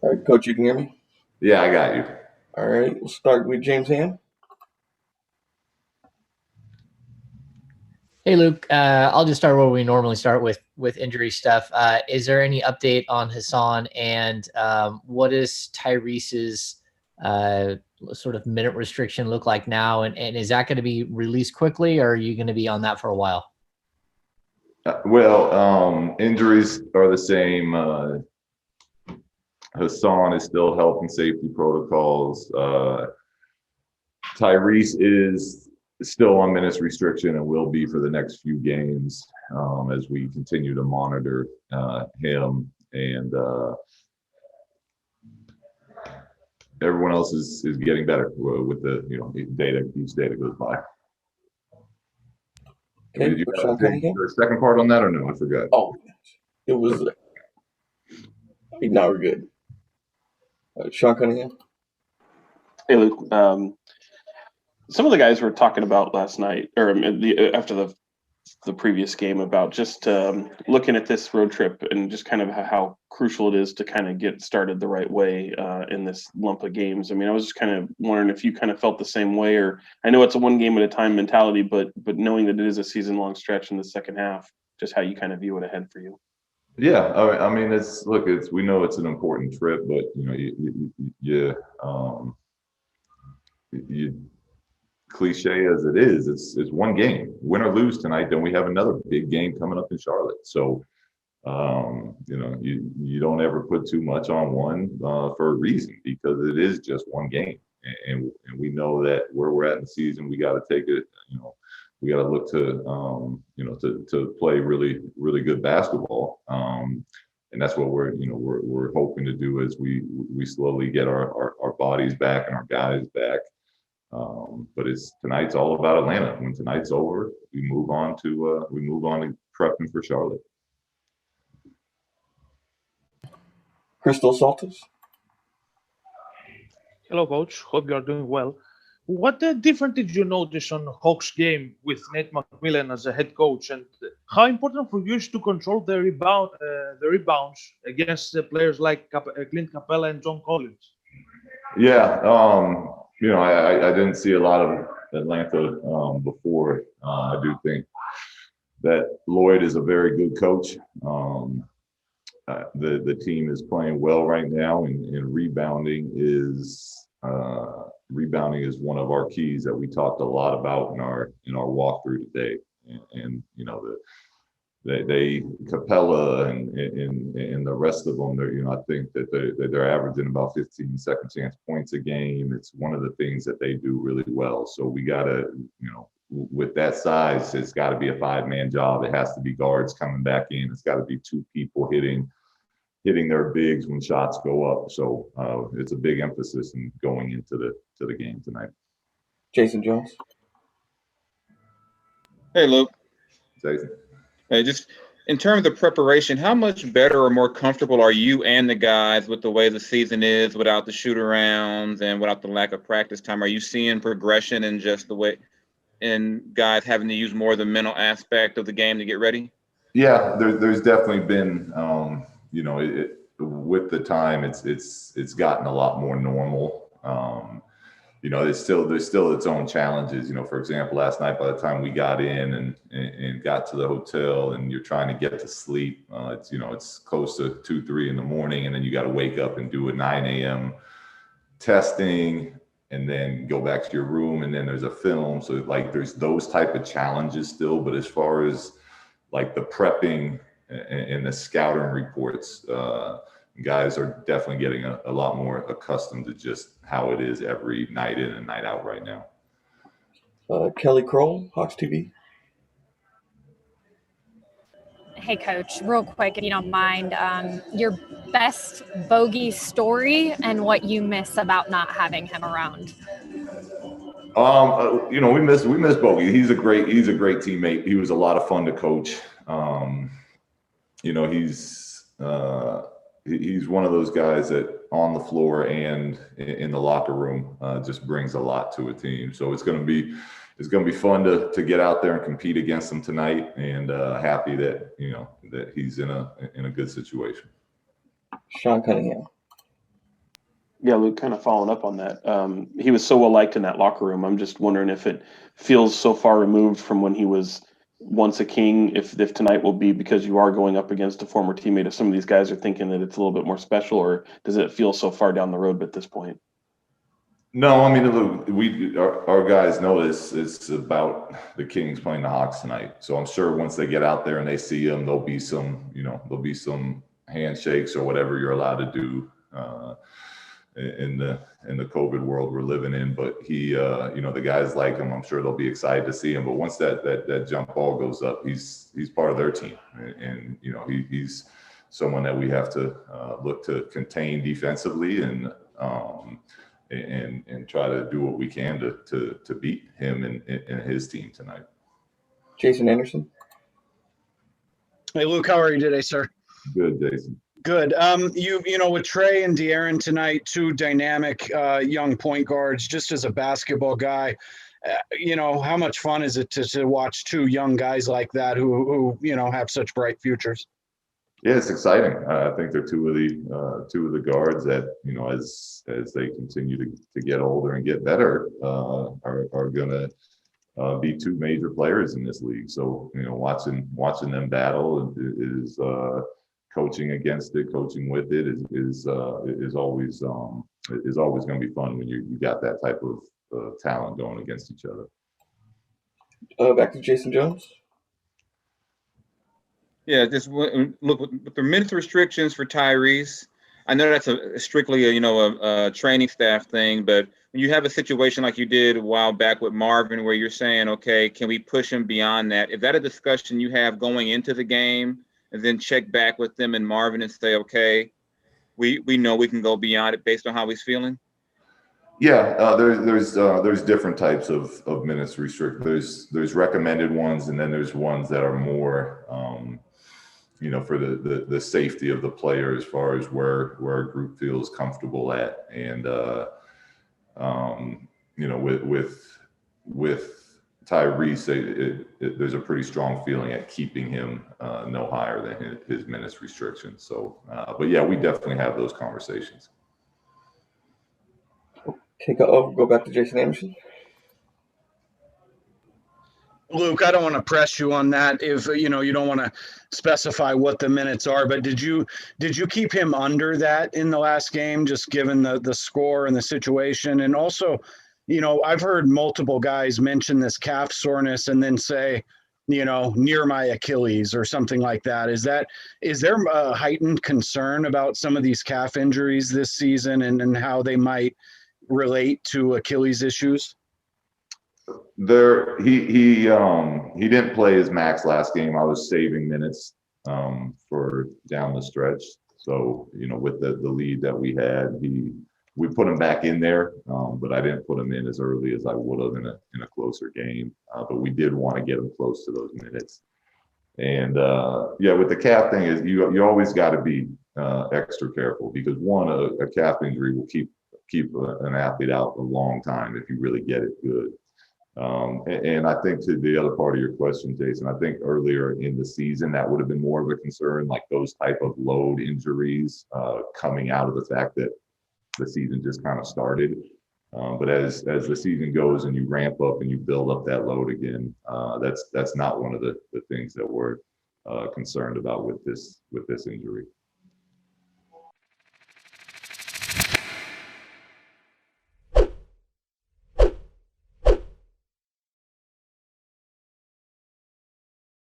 All right, Coach, you can hear me? Yeah, I got you. All right, we'll start with James Ham. Hey, Luke. I'll just start where we normally start with injury stuff. Is there any update on Hassan, and what is Tyrese's sort of minute restriction look like now? And is that going to be released quickly, or are you going to be on that for a while? Injuries are the same. Hassan is still health and safety protocols. Tyrese is still on minutes restriction and will be for the next few games as we continue to monitor him. And everyone else is getting better with the data. Each data goes by. Okay, Did you have the second part on that or no? I forgot. Oh, it was. Now we're good. Sean Cunningham. Hey, Luke. Some of the guys were talking about last night, or after the previous game, about just looking at this road trip and just kind of how crucial it is to kind of get started the right way in this lump of games. I mean, I was just kind of wondering if you kind of felt the same way, or I know it's a one game at a time mentality, but knowing that it is a season-long stretch in the second half, just how you kind of view it ahead for you. Yeah, I mean, we know it's an important trip, but you cliche as it is, it's one game. Win or lose tonight, then we have another big game coming up in Charlotte. So, you don't ever put too much on one for a reason, because it is just one game, and we know that where we're at in the season, we got to take it. We got to look to to play really, really good basketball, and that's what we're hoping to do as we slowly get our bodies back and our guys back. But tonight's all about Atlanta. When tonight's over, we move on to prepping for Charlotte. Crystal Saltis. Hello, Coach. Hope you are doing well. What difference did you notice on Hawks game with Nate McMillan as a head coach, and how important for you is to control the rebounds against players like Clint Capella and John Collins? Yeah, I didn't see a lot of Atlanta before. I do think that Lloyd is a very good coach. The team is playing well right now, and rebounding is one of our keys that we talked a lot about in our walkthrough today. And they Capella and the rest of them, I think that they're averaging about 15 second chance points a game. It's one of the things that they do really well. So we gotta, with that size, it's got to be a 5-man job. It has to be guards coming back in. It's got to be 2 people hitting their bigs when shots go up. So it's a big emphasis in going into the game tonight. Jason Jones. Hey, Luke. Jason. Hey, just in terms of preparation, how much better or more comfortable are you and the guys with the way the season is, without the shoot-arounds and without the lack of practice time? Are you seeing progression in just the way, in guys having to use more of the mental aspect of the game to get ready? Yeah, there's definitely been, with the time, it's gotten a lot more normal. There's still its own challenges. For example, last night, by the time we got in and got to the hotel, and you're trying to get to sleep, it's close to 2-3 in the morning, and then you got to wake up and do a 9 a.m. testing, and then go back to your room, and then there's a film. So there's those type of challenges still. But as far as the prepping and the scouting reports, guys are definitely getting a lot more accustomed to just how it is every night in and night out right now. Kelly Kroll, Hawks TV. Hey, Coach, real quick, if you don't mind, your best Bogey story and what you miss about not having him around. We miss Bogey. He's a great teammate. He was a lot of fun to coach. He's one of those guys that on the floor and in the locker room just brings a lot to a team. So it's going to be fun to get out there and compete against him tonight, and happy that that he's in a good situation. Sean Cunningham. Yeah, Luke, kind of following up on that. He was so well liked in that locker room. I'm just wondering if it feels so far removed from when he was once a King. If tonight will be because you are going up against a former teammate. If some of these guys are thinking that it's a little bit more special, or does it feel so far down the road at this point? No, I mean, look, our guys know it's about the Kings playing the Hawks tonight. So I'm sure once they get out there and they see them, there'll be some handshakes or whatever you're allowed to do in the COVID world we're living in. But the guys like him. I'm sure they'll be excited to see him. But once that jump ball goes up, he's part of their team, and he's someone that we have to look to contain defensively and try to do what we can to beat him and his team tonight. Jason Anderson. Hey, Luke, how are you today, sir? Good, Jason. Good. With Trey and De'Aaron tonight, two dynamic young point guards, just as a basketball guy, how much fun is it to watch two young guys like that who have such bright futures? Yeah, it's exciting. I think they're two of the guards that as they continue to get older and get better are gonna be two major players in this league. So watching them battle is coaching against it, coaching with it is always going to be fun when you got that type of talent going against each other. Back to Jason Jones. Yeah, just look with the minutes restrictions for Tyrese. I know that's strictly a training staff thing, but when you have a situation like you did a while back with Marvin, where you're saying, okay, can we push him beyond that? Is that a discussion you have going into the game, and then check back with them and Marvin and say, okay, we know we can go beyond it based on how he's feeling? Yeah, there's different types of minutes restricted. There's recommended ones, and then there's ones that are more for the safety of the player as far as where a group feels comfortable at. And with Tyrese, there's a pretty strong feeling at keeping him no higher than his minutes restriction. So, but yeah, we definitely have those conversations. Okay, go back to Jason Anderson. Luke, I don't want to press you on that if you don't want to specify what the minutes are, but did you keep him under that in the last game, just given the score and the situation? And also, I've heard multiple guys mention this calf soreness and then say, near my Achilles or something like that. Is there a heightened concern about some of these calf injuries this season and how they might relate to Achilles issues? He didn't play his max last game. I was saving minutes for down the stretch. So with the lead that we had, we put him back in there, but I didn't put him in as early as I would have in a closer game. But we did want to get him close to those minutes. And with the calf thing is you always got to be extra careful, because one, a calf injury will keep an athlete out a long time if you really get it good. And I think to the other part of your question, Jason, I think earlier in the season that would have been more of a concern, like those type of load injuries coming out of the fact that the season just kind of started. But as the season goes and you ramp up and you build up that load again, that's not one of the things that we're concerned about with this injury.